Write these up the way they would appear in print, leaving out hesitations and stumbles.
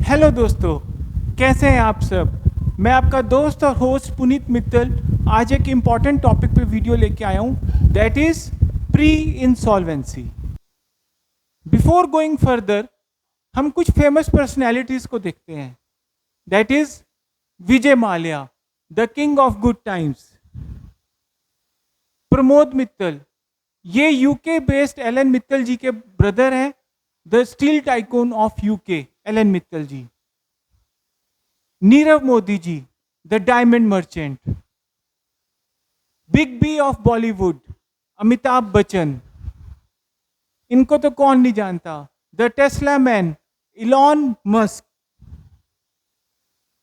Hello दोस्तों, कैसे हैं आप सब। मैं आपका दोस्त और होस्ट पुनीत मित्तल आज एक इम्पॉर्टेंट टॉपिक पे वीडियो लेके आया हूँ, that is pre insolvency. Before going further, हम कुछ फेमस पर्सनैलिटीज को देखते हैं, that is Vijay Mallya, the king of good times. Pramod Mittal, ये UK based Alan Mittal ji के ब्रदर हैं, the steel tycoon of UK Alan Mittal ji. Nirav Modi ji, the diamond merchant. Big B of Bollywood, Amitabh Bachchan, इनको तो कौन नहीं जानता। The Tesla man, Elon Musk.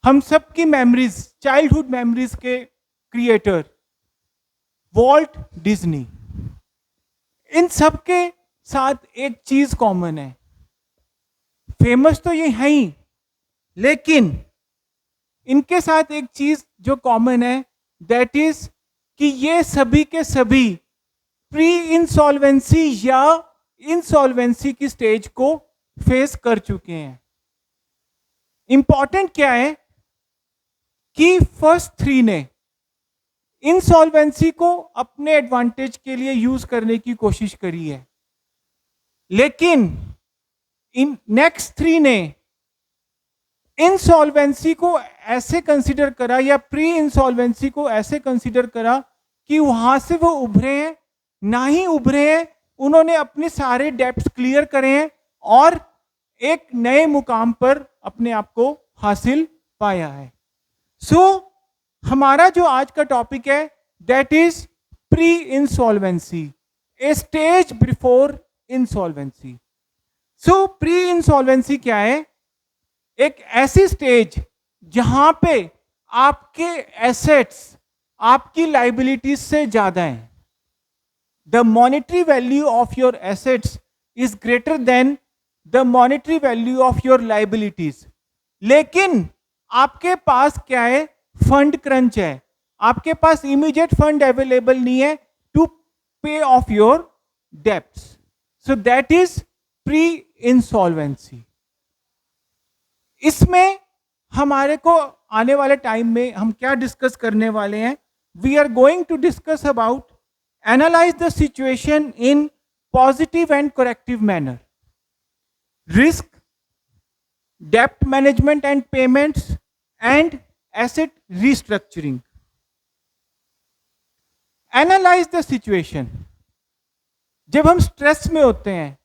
हम सबकी मेमोरीज, चाइल्डहुड मेमोरीज के क्रिएटर वॉल्ट डिज्नी। इन सब के साथ एक चीज कॉमन है, फेमस तो ये है ही, लेकिन इनके साथ एक चीज जो कॉमन है, दैट इज कि ये सभी के सभी प्री इंसॉल्वेंसी या इंसॉल्वेंसी की स्टेज को फेस कर चुके हैं। इंपॉर्टेंट क्या है कि फर्स्ट थ्री ने इंसॉल्वेंसी को अपने एडवांटेज के लिए यूज करने की कोशिश करी है, लेकिन इन नेक्स्ट थ्री ने इंसॉल्वेंसी को ऐसे कंसीडर करा या प्री इंसॉल्वेंसी को ऐसे कंसीडर करा कि वहां से वो उभरे हैं, ना ही उभरे हैं, उन्होंने अपने सारे डेब्ट्स क्लियर करे हैं और एक नए मुकाम पर अपने आप को हासिल पाया है। हमारा जो आज का टॉपिक है, that is pre insolvency, a stage before insolvency. Pre insolvency क्या है? एक ऐसी स्टेज जहां पे आपके एसेट्स आपकी लाइबिलिटीज से ज्यादा हैं। The monetary value of your assets is greater than the monetary value of your liabilities. लेकिन आपके पास क्या है? फंड क्रंच है, आपके पास इमीडिएट फंड अवेलेबल नहीं है टू पे of your debts. So that is pre insolvency. इसमें हमारे को आने वाले टाइम में हम क्या डिस्कस करने वाले हैं? We are going to discuss about analyse the situation in positive and corrective manner, risk, डेप्ट management and payments and asset restructuring. Analyse the situation. जब हम स्ट्रेस में होते हैं,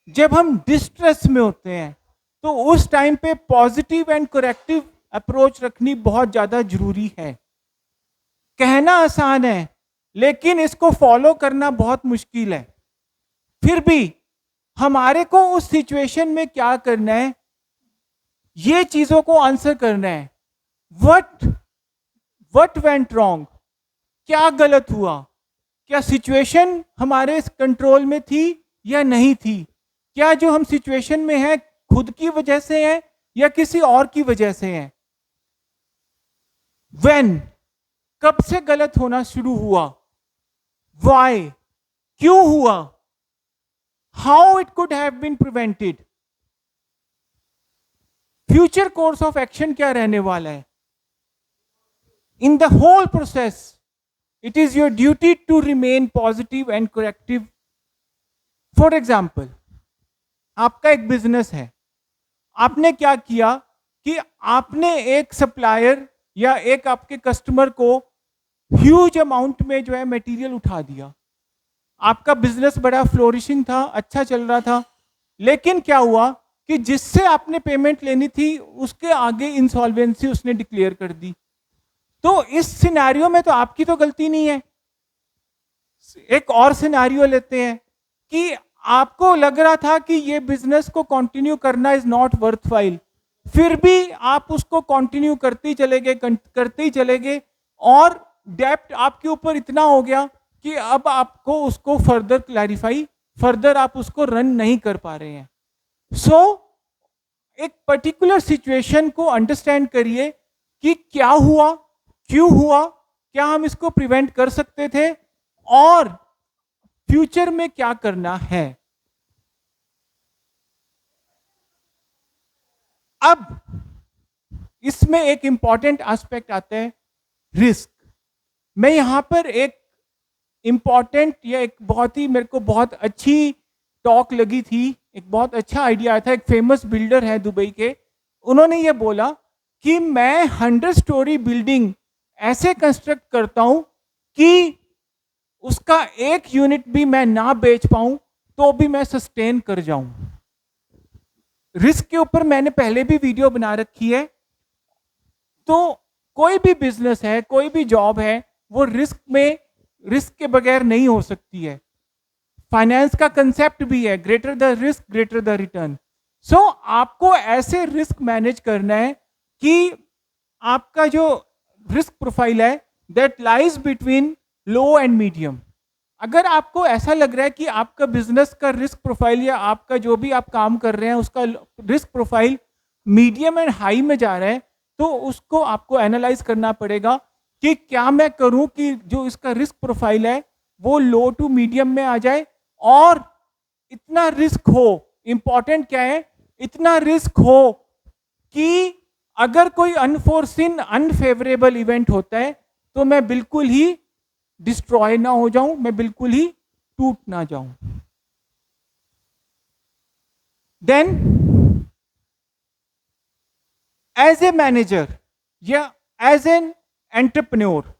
जब हम डिस्ट्रेस में होते हैं, तो उस टाइम पे पॉजिटिव एंड करेक्टिव अप्रोच रखनी बहुत ज्यादा जरूरी है। कहना आसान है, लेकिन इसको फॉलो करना बहुत मुश्किल है। फिर भी हमारे को उस सिचुएशन में क्या करना है, ये चीजों को आंसर करना है। वट वेंट रॉन्ग, क्या गलत हुआ, क्या सिचुएशन हमारे कंट्रोल में थी या नहीं थी, क्या जो हम सिचुएशन में है खुद की वजह से है या किसी और की वजह से है। When, कब से गलत होना शुरू हुआ, Why, क्यों हुआ, How it could have been prevented, future course of action क्या रहने वाला है। In the whole process it is your duty to remain positive and corrective. For example, आपका एक बिजनेस है, आपने क्या किया कि आपने एक सप्लायर या एक आपके कस्टमर को ह्यूज अमाउंट में जो है मटेरियल उठा दिया। आपका बिजनेस बड़ा फ्लोरिशिंग था, अच्छा चल रहा था, लेकिन क्या हुआ कि जिससे आपने पेमेंट लेनी थी उसके आगे इंसॉल्वेंसी उसने डिक्लेयर कर दी। तो इस सिनेरियो में तो आपकी तो गलती नहीं है। एक और सिनेरियो लेते हैं कि आपको लग रहा था कि ये बिजनेस को कंटिन्यू करना इज नॉट वर्थवाइल, फिर भी आप उसको कंटिन्यू करते ही चले गए और डेप्ट आपके ऊपर इतना हो गया कि अब आपको उसको फर्दर आप उसको रन नहीं कर पा रहे हैं। एक पर्टिकुलर सिचुएशन को अंडरस्टैंड करिए कि क्या हुआ, क्यों हुआ, क्या हम इसको प्रिवेंट कर सकते थे और फ्यूचर में क्या करना है। अब इसमें एक इंपॉर्टेंट एस्पेक्ट आता है, रिस्क। मैं यहां पर एक इंपॉर्टेंट या एक बहुत ही मेरे को बहुत अच्छी टॉक लगी थी, एक बहुत अच्छा आइडिया आया था। एक फेमस बिल्डर है दुबई के, उन्होंने ये बोला कि मैं 100 स्टोरी बिल्डिंग ऐसे कंस्ट्रक्ट करता हूं कि उसका एक यूनिट भी मैं ना बेच पाऊं तो भी मैं सस्टेन कर जाऊं। रिस्क के ऊपर मैंने पहले भी वीडियो बना रखी है। तो कोई भी बिजनेस है, कोई भी जॉब है, वो रिस्क के बगैर नहीं हो सकती है। फाइनेंस का कंसेप्ट भी है, greater the risk greater the return. So आपको ऐसे रिस्क मैनेज करना है कि आपका जो रिस्क प्रोफाइल है that lies between low and medium. अगर आपको ऐसा लग रहा है कि आपका बिजनेस का रिस्क प्रोफाइल या आपका जो भी आप काम कर रहे हैं उसका risk profile medium and high में जा रहा है, तो उसको आपको एनालाइज करना पड़ेगा कि क्या मैं करूं कि जो इसका रिस्क प्रोफाइल है वो लो टू मीडियम में आ जाए, और इतना रिस्क हो, इंपॉर्टेंट क्या है, इतना रिस्क हो कि अगर कोई अनफोर्सिन अनफेवरेबल इवेंट होता है तो मैं बिल्कुल ही डिस्ट्रॉय ना हो जाऊं, मैं बिल्कुल ही टूट ना जाऊं। देन एज ए मैनेजर या एज एन एंटरप्रेन्योर,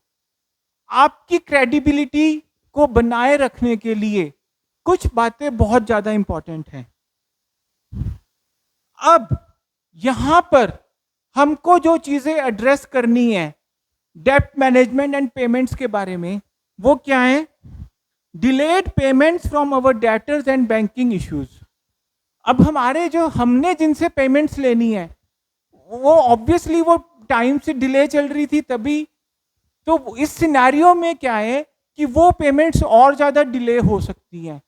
आपकी क्रेडिबिलिटी को बनाए रखने के लिए कुछ बातें बहुत ज्यादा इंपॉर्टेंट हैं। अब यहां पर हमको जो चीजें एड्रेस करनी है डेप्ट मैनेजमेंट एंड पेमेंट्स के बारे में, वो क्या है? Delayed payments from our debtors and banking issues. अब हमारे जो हमने जिनसे पेमेंट्स लेनी है वो ऑब्वियसली वो टाइम से डिले चल रही थी तभी, तो इस सिनेरियो में क्या है कि वो पेमेंट्स और ज्यादा डिले हो सकती हैं।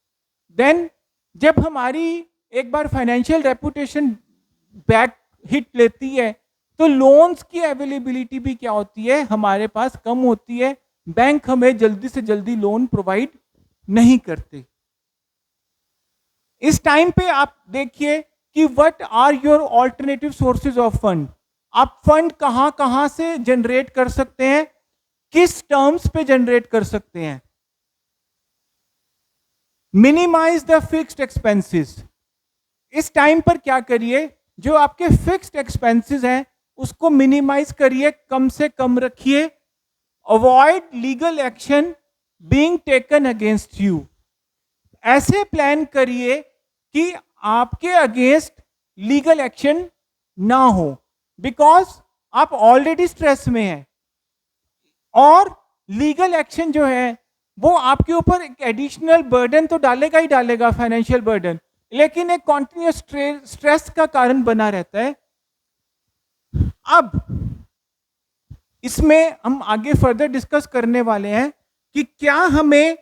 देन जब हमारी एक बार फाइनेंशियल रेपुटेशन बैक हिट लेती है तो लोन्स की अवेलेबिलिटी भी क्या होती है, हमारे पास कम होती है। बैंक हमें जल्दी से जल्दी लोन प्रोवाइड नहीं करते। इस टाइम पे आप देखिए कि what are your alternative sources of fund. आप फंड कहां कहां से जनरेट कर सकते हैं, किस टर्म्स पे जनरेट कर सकते हैं। Minimise the fixed expenses. इस टाइम पर क्या करिए, जो आपके फिक्स्ड एक्सपेंसेस हैं उसको मिनिमाइज करिए, कम से कम रखिए। Avoid legal action being taken against you. ऐसे प्लान करिए कि आपके अगेंस्ट लीगल एक्शन ना हो, बिकॉज आप ऑलरेडी स्ट्रेस में हैं और लीगल एक्शन जो है वो आपके ऊपर एक एडिशनल बर्डन तो डालेगा ही डालेगा, फाइनेंशियल बर्डन, लेकिन एक कॉन्टिन्यूस स्ट्रेस का कारण बना रहता है। अब इसमें हम आगे फर्दर डिस्कस करने वाले हैं कि क्या हमें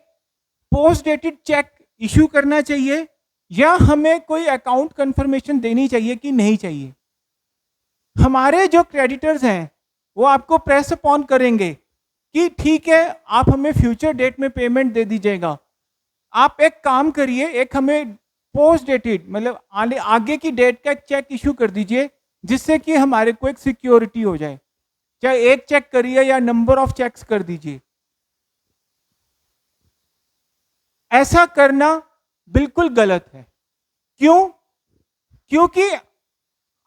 पोस्ट डेटेड चेक इश्यू करना चाहिए या हमें कोई अकाउंट कंफर्मेशन देनी चाहिए कि नहीं चाहिए। हमारे जो क्रेडिटर्स हैं वो आपको प्रेस अपॉन करेंगे कि ठीक है आप हमें फ्यूचर डेट में पेमेंट दे दीजिएगा। आप एक काम करिए, एक हमें पोस्ट डेटेड मतलब आगे की डेट का चेक इश्यू कर दीजिए जिससे कि हमारे को एक सिक्योरिटी हो जाए। चाहे एक चेक करिए या नंबर ऑफ चेक्स कर दीजिए। ऐसा करना बिल्कुल गलत है। क्यों? क्योंकि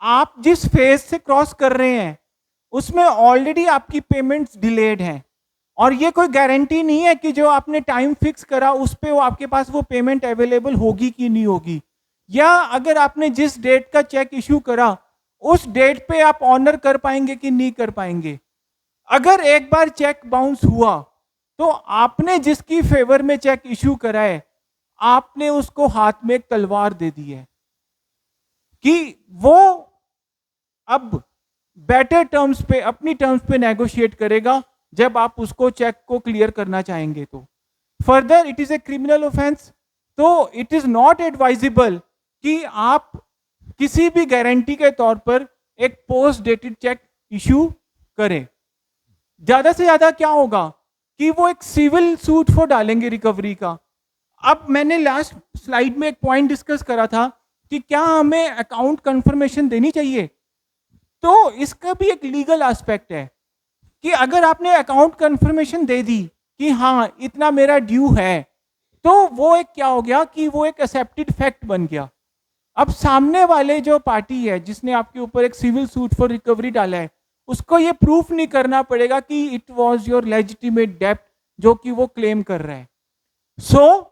आप जिस फेज से क्रॉस कर रहे हैं उसमें ऑलरेडी आपकी पेमेंट्स डिलेड हैं और ये कोई गारंटी नहीं है कि जो आपने टाइम फिक्स करा उस पे वो आपके पास वो पेमेंट अवेलेबल होगी कि नहीं होगी, या अगर आपने जिस डेट का चेक इश्यू करा उस डेट पे आप ऑनर कर पाएंगे कि नहीं कर पाएंगे। अगर एक बार चेक बाउंस हुआ तो आपने जिसकी फेवर में चेक इश्यू करा है आपने उसको हाथ में एक तलवार दे दी है कि वो अब बेटर टर्म्स पे, अपनी टर्म्स पे नेगोशिएट करेगा जब आप उसको चेक को क्लियर करना चाहेंगे। तो further it is a criminal offence, तो इट इज नॉट एडवाइजेबल कि आप किसी भी गारंटी के तौर पर एक पोस्ट डेटेड चेक इश्यू करें। ज्यादा से ज्यादा क्या होगा कि वो एक सिविल सूट फॉर डालेंगे रिकवरी का। अब मैंने लास्ट स्लाइड में एक पॉइंट डिस्कस करा था कि क्या हमें अकाउंट कंफर्मेशन देनी चाहिए। तो इसका भी एक लीगल एस्पेक्ट है कि अगर आपने अकाउंट कंफर्मेशन दे दी कि हाँ इतना मेरा ड्यू है, तो वो एक क्या हो गया कि वो एक एक्सेप्टेड फैक्ट बन गया। अब सामने वाले जो पार्टी है जिसने आपके ऊपर एक सिविल सूट फॉर रिकवरी डाला है, उसको ये प्रूफ नहीं करना पड़ेगा कि इट वाज योर लेजिटिमेट डेब्ट जो कि वो क्लेम कर रहा है। सो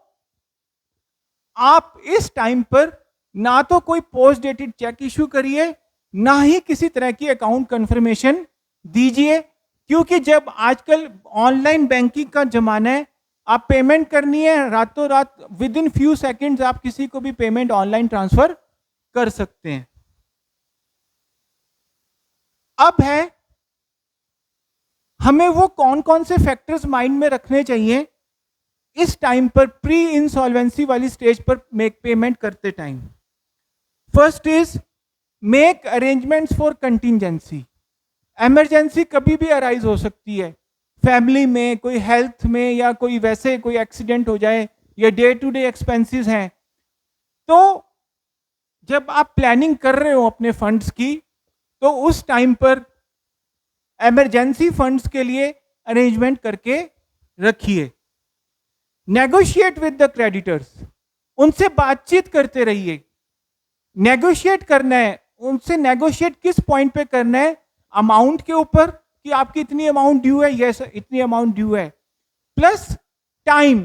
आप इस टाइम पर ना तो कोई पोस्ट डेटेड चेक इशू करिए, ना ही किसी तरह की अकाउंट कंफर्मेशन दीजिए, क्योंकि जब आजकल ऑनलाइन बैंकिंग का जमाना है, आप पेमेंट करनी है रातों रात, विद इन फ्यू सेकेंड्स आप किसी को भी पेमेंट ऑनलाइन ट्रांसफर कर सकते हैं। अब है हमें वो कौन कौन से फैक्टर्स माइंड में रखने चाहिए इस टाइम पर, प्री इंसॉल्वेंसी वाली स्टेज पर मेक पेमेंट करते time. First is make arrangements for contingency. Emergency कभी भी अराइज हो सकती है, फैमिली में, कोई हेल्थ में, या कोई वैसे कोई एक्सीडेंट हो जाए, या डे टू डे एक्सपेंसेस हैं। तो जब आप प्लानिंग कर रहे हो अपने फंड्स की, तो उस टाइम पर इमरजेंसी फंड्स के लिए अरेंजमेंट करके रखिए। नेगोशिएट विद द क्रेडिटर्स, उनसे बातचीत करते रहिए। नेगोशिएट करना है उनसे, नेगोशिएट किस पॉइंट पे करना है? अमाउंट के ऊपर कि आपकी इतनी अमाउंट ड्यू है, यस इतनी अमाउंट ड्यू है, प्लस टाइम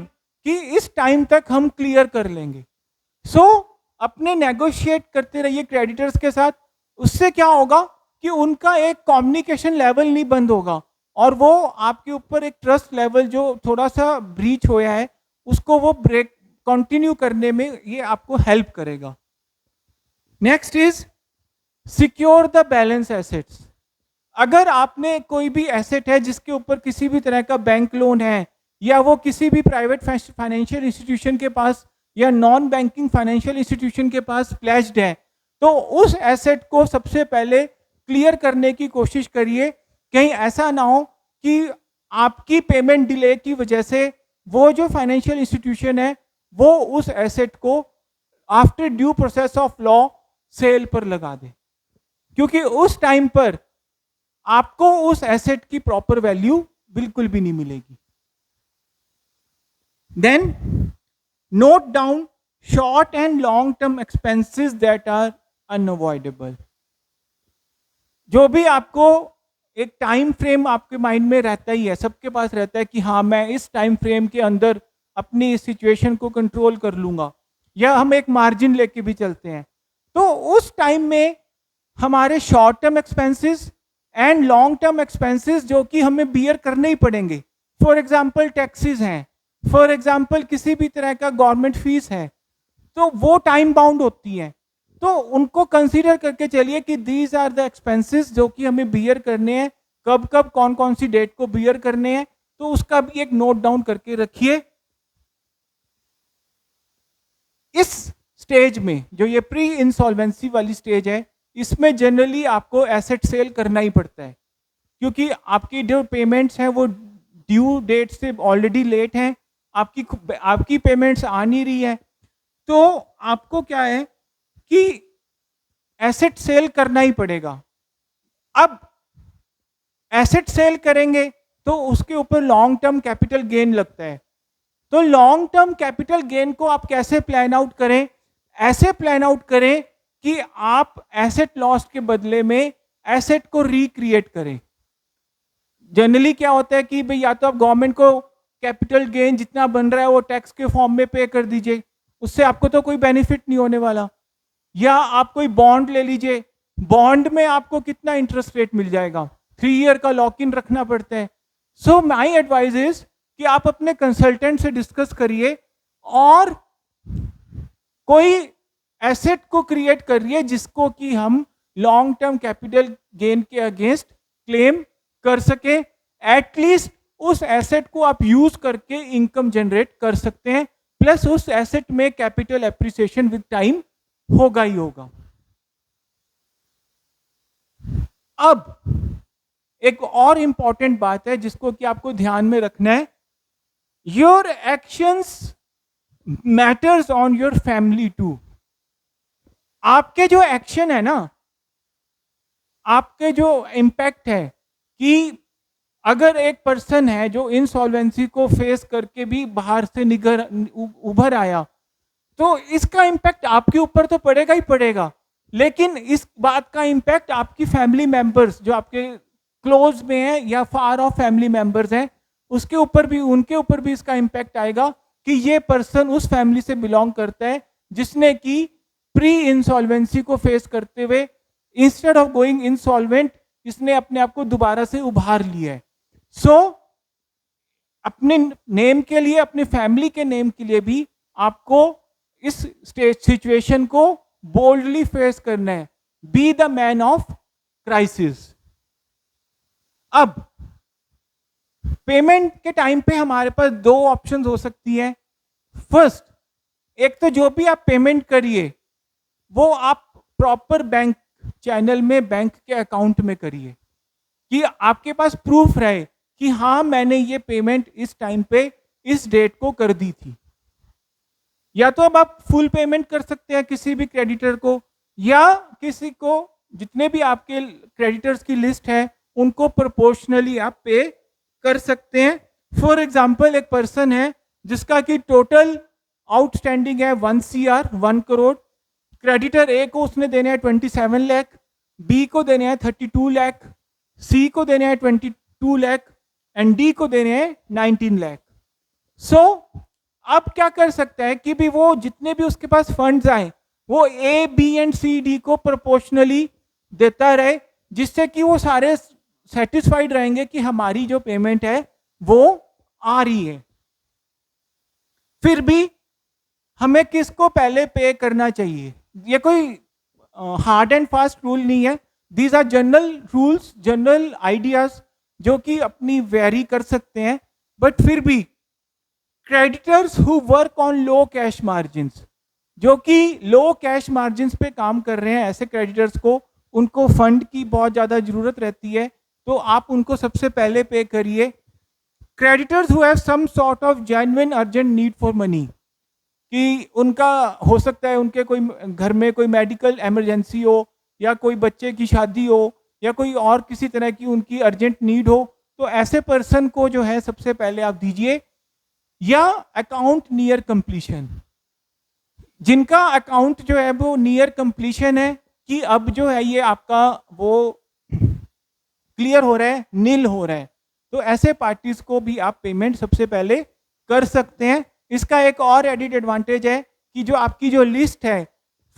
कि इस टाइम तक हम क्लियर कर लेंगे। सो अपने नेगोशिएट करते रहिए क्रेडिटर्स के साथ। उससे क्या होगा कि उनका एक कम्युनिकेशन लेवल नहीं बंद होगा, और वो आपके ऊपर एक ट्रस्ट लेवल जो थोड़ा सा ब्रीच होया है उसको वो ब्रेक कंटिन्यू करने में ये आपको हेल्प करेगा। Next is secure the balance assets. अगर आपने कोई भी एसेट है जिसके ऊपर किसी भी तरह का बैंक लोन है, या वो किसी भी प्राइवेट फाइनेंशियल इंस्टीट्यूशन के पास या नॉन बैंकिंग फाइनेंशियल इंस्टीट्यूशन के पास प्लेज्ड है, तो उस एसेट को सबसे पहले क्लियर करने की कोशिश करिए। कहीं ऐसा ना हो कि आपकी पेमेंट डिले की वजह से वो जो फाइनेंशियल इंस्टीट्यूशन है वो उस एसेट को after due process of law sale पर लगा दे, क्योंकि उस टाइम पर आपको उस एसेट की प्रॉपर वैल्यू बिल्कुल भी नहीं मिलेगी। Then note down short and long term expenses that are unavoidable. जो भी आपको एक टाइम फ्रेम आपके माइंड में रहता ही है, सबके पास रहता है कि हाँ मैं इस टाइम फ्रेम के अंदर अपनी इस सिचुएशन को कंट्रोल कर लूंगा, या हम एक मार्जिन लेके भी चलते हैं। तो उस टाइम में हमारे short term expenses and long term expenses जो कि हमें बियर करने ही पड़ेंगे, फॉर एग्जांपल टैक्सेस हैं, फॉर एग्जांपल किसी भी तरह का गवर्नमेंट फीस है, तो वो टाइम बाउंड होती हैं। तो उनको कंसीडर करके चलिए कि दीज आर द एक्सपेंसेस जो कि हमें बियर करने हैं, कब कब कौन कौन सी डेट को बियर करने हैं, तो उसका भी एक नोट डाउन करके रखिए। इस स्टेज में जो ये प्री इंसॉल्वेंसी वाली स्टेज है, इसमें जनरली आपको एसेट सेल करना ही पड़ता है, क्योंकि आपकी जो पेमेंट्स हैं वो ड्यू डेट से ऑलरेडी लेट हैं, आपकी पेमेंट्स आ नहीं रही है, तो आपको क्या है कि एसेट सेल करना ही पड़ेगा। अब एसेट सेल करेंगे तो उसके ऊपर लॉन्ग टर्म कैपिटल गेन लगता है। तो लॉन्ग टर्म कैपिटल गेन को आप कैसे प्लान आउट करें? ऐसे प्लान आउट करें कि आप एसेट लॉस के बदले में एसेट को रिक्रिएट करें। जनरली क्या होता है कि भाई या तो आप गवर्नमेंट को कैपिटल गेन जितना बन रहा है वो टैक्स के फॉर्म में पे कर दीजिए, उससे आपको तो कोई बेनिफिट नहीं होने वाला, या आप कोई बॉन्ड ले लीजिए, बॉन्ड में आपको कितना इंटरेस्ट रेट मिल जाएगा, 3 ईयर का लॉक इन रखना पड़ता है। सो माई एडवाइस इज कि आप अपने कंसल्टेंट से डिस्कस करिए और कोई एसेट को क्रिएट करिए जिसको कि हम लॉन्ग टर्म कैपिटल गेन के अगेंस्ट क्लेम कर सके। एटलीस्ट उस एसेट को आप यूज करके इनकम जनरेट कर सकते हैं, प्लस उस एसेट में कैपिटल एप्रिसिएशन विद टाइम होगा ही होगा। अब एक और इंपॉर्टेंट बात है जिसको कि आपको ध्यान में रखना है, your actions matters on your family too. आपके जो एक्शन है ना, आपके जो इम्पैक्ट है कि अगर एक पर्सन है जो इंसॉल्वेंसी को फेस करके भी बाहर से उभर आया, तो इसका इम्पैक्ट आपके ऊपर तो पड़ेगा ही पड़ेगा, लेकिन इस बात का इम्पैक्ट आपकी फैमिली मेंबर्स जो आपके क्लोज में है या फार ऑफ फैमिली मेंबर्स हैं, उसके ऊपर भी, उनके ऊपर भी इसका इम्पैक्ट आएगा कि ये पर्सन उस फैमिली से बिलोंग करता है जिसने कि प्री इंसॉल्वेंसी को फेस करते हुए इंस्टेड ऑफ गोइंग इंसॉल्वेंट इसने अपने आप को दोबारा से उभार लिया है। सो अपने नेम के लिए, अपने फैमिली के नेम के लिए भी आपको इस सिचुएशन को बोल्डली फेस करना है। Be the man of crisis. अब पेमेंट के टाइम पे हमारे पास दो ऑप्शंस हो सकती है। फर्स्ट, एक तो जो भी आप पेमेंट करिए वो आप प्रॉपर बैंक चैनल में, बैंक के अकाउंट में करिए, कि आपके पास प्रूफ रहे कि हाँ मैंने ये पेमेंट इस टाइम पे इस डेट को कर दी थी। या तो अब आप फुल पेमेंट कर सकते हैं किसी भी क्रेडिटर को, या किसी को, जितने भी आपके क्रेडिटर्स की लिस्ट है उनको प्रोपोर्शनली आप पे कर सकते हैं। फॉर एग्जाम्पल, एक पर्सन है जिसका कि टोटल आउटस्टैंडिंग है 1 CR, 1 करोड़। क्रेडिटर ए को उसने देने हैं 27 लाख, बी को देने हैं 32 लाख, सी को देने हैं 22 लाख एंड डी को देने हैं 19 लाख। सो अब क्या कर सकता है कि भी वो जितने भी उसके पास फंड्स आए वो ए, बी एंड सी, डी को प्रोपोर्शनली देता रहे, जिससे कि वो सारे सेटिस्फाइड रहेंगे कि हमारी जो पेमेंट है वो आ रही है। फिर भी हमें किसको पहले पे करना चाहिए, ये कोई हार्ड एंड फास्ट रूल नहीं है। These are general rules, general ideas जो कि अपनी वेरी कर सकते हैं, बट फिर भी creditors who work on low cash margins, जो कि लो कैश मार्जिन्स पे काम कर रहे हैं, ऐसे क्रेडिटर्स को, उनको फंड की बहुत ज़्यादा ज़रूरत रहती है, तो आप उनको सबसे पहले पे करिए। Creditors who have some sort of genuine urgent need for money, कि उनका हो सकता है उनके कोई घर में कोई मेडिकल इमरजेंसी हो, या कोई बच्चे की शादी हो, या कोई और किसी तरह की उनकी अर्जेंट नीड हो, तो ऐसे पर्सन को जो है सबसे पहले आप दीजिए। या अकाउंट नियर कंप्लीशन, जिनका अकाउंट जो है वो नियर कंप्लीशन है, कि अब जो है ये आपका वो क्लियर हो रहा है, नील हो रहा है, तो ऐसे पार्टीज को भी आप पेमेंट सबसे पहले कर सकते हैं। इसका एक और एडिड एडवांटेज है कि जो आपकी जो लिस्ट है,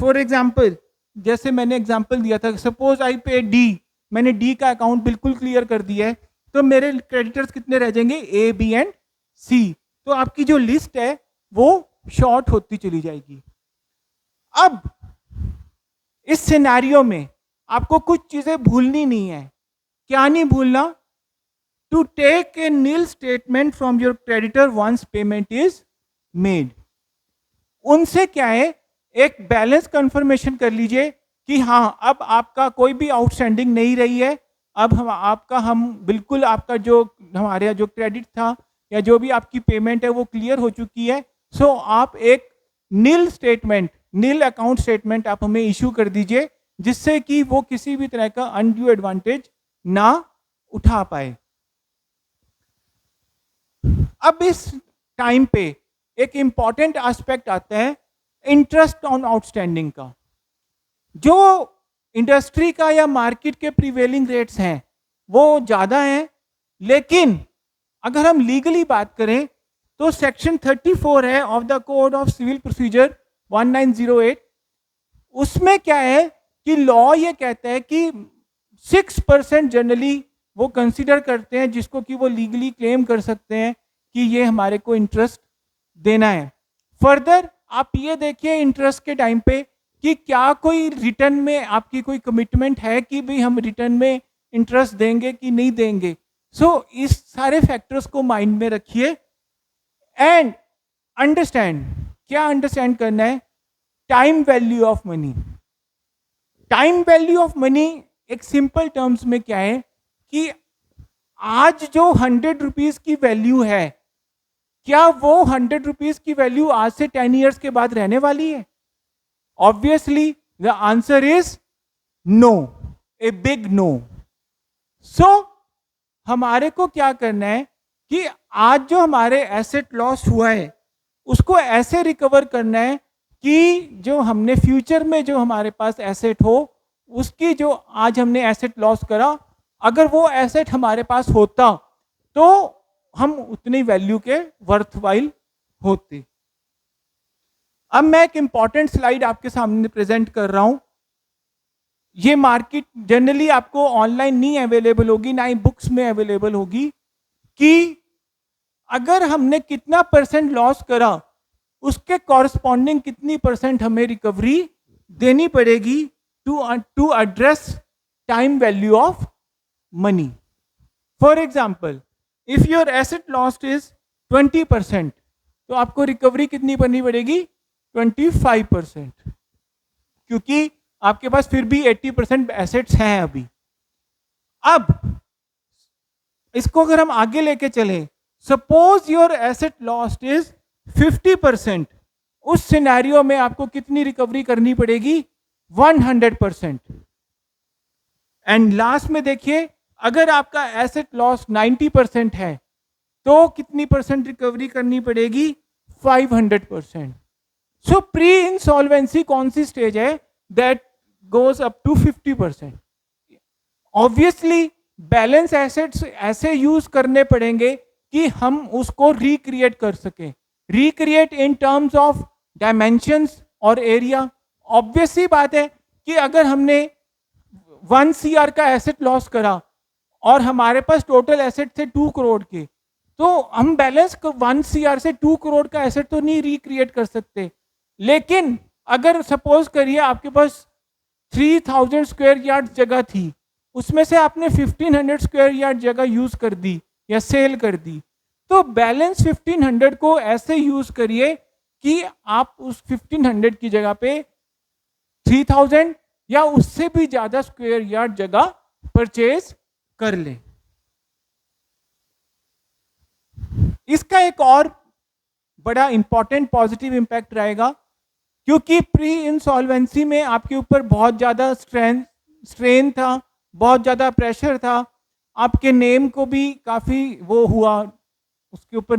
फॉर एग्जांपल जैसे मैंने एग्जांपल दिया था, सपोज आई पे डी, मैंने डी का अकाउंट बिल्कुल क्लियर कर दिया है, तो मेरे क्रेडिटर्स कितने रह जाएंगे, ए, बी एंड सी। तो आपकी जो लिस्ट है वो शॉर्ट होती चली जाएगी। अब इस सिनेरियो में आपको कुछ चीजें भूलनी नहीं है। क्या नहीं भूलना? To take a nil statement from your creditor once payment is made. उनसे क्या है, एक बैलेंस कंफर्मेशन कर लीजिए कि हाँ अब आपका कोई भी आउटस्टैंडिंग नहीं रही है, अब हम बिल्कुल आपका जो हमारे जो क्रेडिट था या जो भी आपकी पेमेंट है वो क्लियर हो चुकी है। सो आप एक नील स्टेटमेंट, नील अकाउंट स्टेटमेंट आप हमें इशू कर दीजिए, जिससे कि वो किसी भी तरह का अनड्यू एडवांटेज ना उठा पाए। अब इस टाइम पे एक इंपॉर्टेंट एस्पेक्ट आता है इंटरेस्ट ऑन आउटस्टैंडिंग का। जो इंडस्ट्री का या मार्केट के प्रीवेलिंग रेट्स हैं वो ज़्यादा हैं, लेकिन अगर हम लीगली बात करें तो सेक्शन 34 है of the code of civil procedure 1908, उसमें क्या है कि लॉ ये कहता है कि 6% जनरली वो कंसीडर करते हैं जिसको कि वो लीगली क्लेम कर सकते हैं कि ये हमारे को इंटरेस्ट देना है। फर्दर आप ये देखिए इंटरेस्ट के टाइम पे कि क्या कोई रिटर्न में आपकी कोई कमिटमेंट है कि भाई हम रिटर्न में इंटरेस्ट देंगे कि नहीं देंगे। सो इस सारे फैक्टर्स को माइंड में रखिए एंड अंडरस्टैंड, क्या अंडरस्टैंड करना है, time value of money. Time value of money एक सिंपल टर्म्स में क्या है कि आज जो 100 रुपीज की वैल्यू है, क्या वो 100 रुपीज की वैल्यू आज से 10 इयर्स के बाद रहने वाली है? Obviously the answer is no, a big no. So हमारे को क्या करना है कि आज जो हमारे एसेट लॉस हुआ है उसको ऐसे रिकवर करना है कि जो हमने फ्यूचर में जो हमारे पास एसेट हो, उसकी जो आज हमने एसेट लॉस करा, अगर वो एसेट हमारे पास होता तो हम उतनी वैल्यू के वर्थवाइल होते. अब मैं एक इंपॉर्टेंट स्लाइड आपके सामने प्रेजेंट कर रहा हूं. ये मार्केट जनरली आपको ऑनलाइन नहीं अवेलेबल होगी, ना ही बुक्स में अवेलेबल होगी, कि अगर हमने कितना परसेंट लॉस करा उसके कॉरस्पॉन्डिंग कितनी परसेंट हमें रिकवरी देनी पड़ेगी to address time value of money. For example, if your asset lost is 20%, तो आपको रिकवरी कितनी करनी पड़ेगी? 25%, क्योंकि आपके पास फिर भी 80% एसेट्स हैं अभी. अब इसको अगर हम आगे लेके चले, suppose your asset lost is 50%, उस सिनेरियो में आपको कितनी रिकवरी करनी पड़ेगी? 100%. एंड लास्ट में देखिए, अगर आपका एसेट लॉस 90% है तो कितनी परसेंट रिकवरी करनी पड़ेगी? 500%. सो प्री इंसॉल्वेंसी कौन सी स्टेज है? That goes up to 50%. Obviously balance assets ऐसे यूज करने पड़ेंगे कि हम उसको रिक्रिएट कर सकें. Recreate in terms of dimensions और एरिया. ऑब्वियस ही बात है कि अगर हमने 1 CR का एसेट लॉस करा और हमारे पास टोटल एसेट थे 2 करोड़ के, तो हम बैलेंस 1 CR से 2 करोड़ का एसेट तो नहीं रिक्रिएट कर सकते. लेकिन अगर सपोज करिए आपके पास 3000 स्क्वायर यार्ड जगह थी, उसमें से आपने 1500 स्क्वायर यार्ड जगह यूज कर दी या सेल कर दी, तो बैलेंस 1500 को ऐसे यूज करिए कि आप उस 1500 की जगह पे 3000 या उससे भी ज्यादा स्क्वायर यार्ड जगह परचेज कर ले. इसका एक और बड़ा इंपॉर्टेंट पॉजिटिव इंपैक्ट रहेगा, क्योंकि प्री इंसॉल्वेंसी में आपके ऊपर बहुत ज्यादा स्ट्रेन था, बहुत ज्यादा प्रेशर था, आपके नेम को भी काफी वो हुआ, उसके ऊपर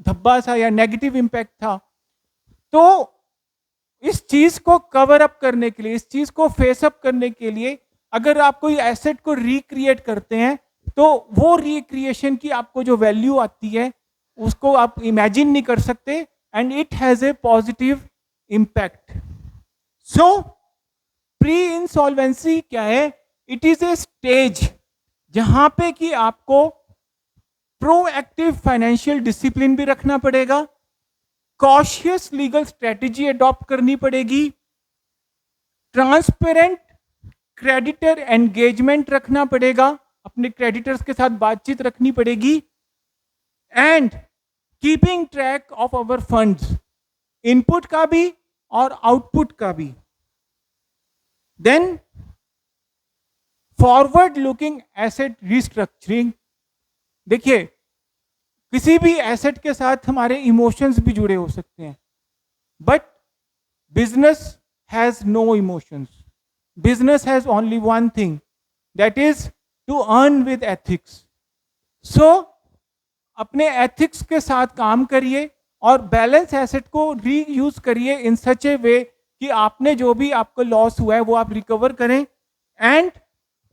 धब्बा सा या नेगेटिव इम्पैक्ट था. तो इस चीज को कवर अप करने के लिए, इस चीज को फेस अप करने के लिए, अगर आप कोई एसेट को रिक्रिएट करते हैं तो वो रिक्रिएशन की आपको जो वैल्यू आती है उसको आप इमेजिन नहीं कर सकते, and it has a positive impact. So pre insolvency क्या है? इट इज ए स्टेज जहां पे कि आपको प्रोएक्टिव फाइनेंशियल डिसिप्लिन भी रखना पड़ेगा, कॉशियस लीगल स्ट्रेटेजी अडॉप्ट करनी पड़ेगी, ट्रांसपेरेंट क्रेडिटर एंगेजमेंट रखना पड़ेगा, अपने क्रेडिटर्स के साथ बातचीत रखनी पड़ेगी, and keeping track of our funds, input का भी और आउटपुट का भी. Then forward looking asset restructuring. देखिए, किसी भी एसेट के साथ हमारे इमोशंस भी जुड़े हो सकते हैं, but business has no emotions. Business has only one thing, that is to earn with ethics. So अपने एथिक्स के साथ काम करिए और बैलेंस एसेट को रीयूज करिए इन सच ए वे कि आपने जो भी आपको लॉस हुआ है वो आप रिकवर करें, एंड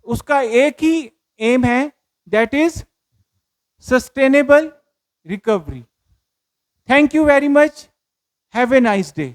उसका एक ही एम है, that is sustainable recovery. Thank you very much. Have a nice day.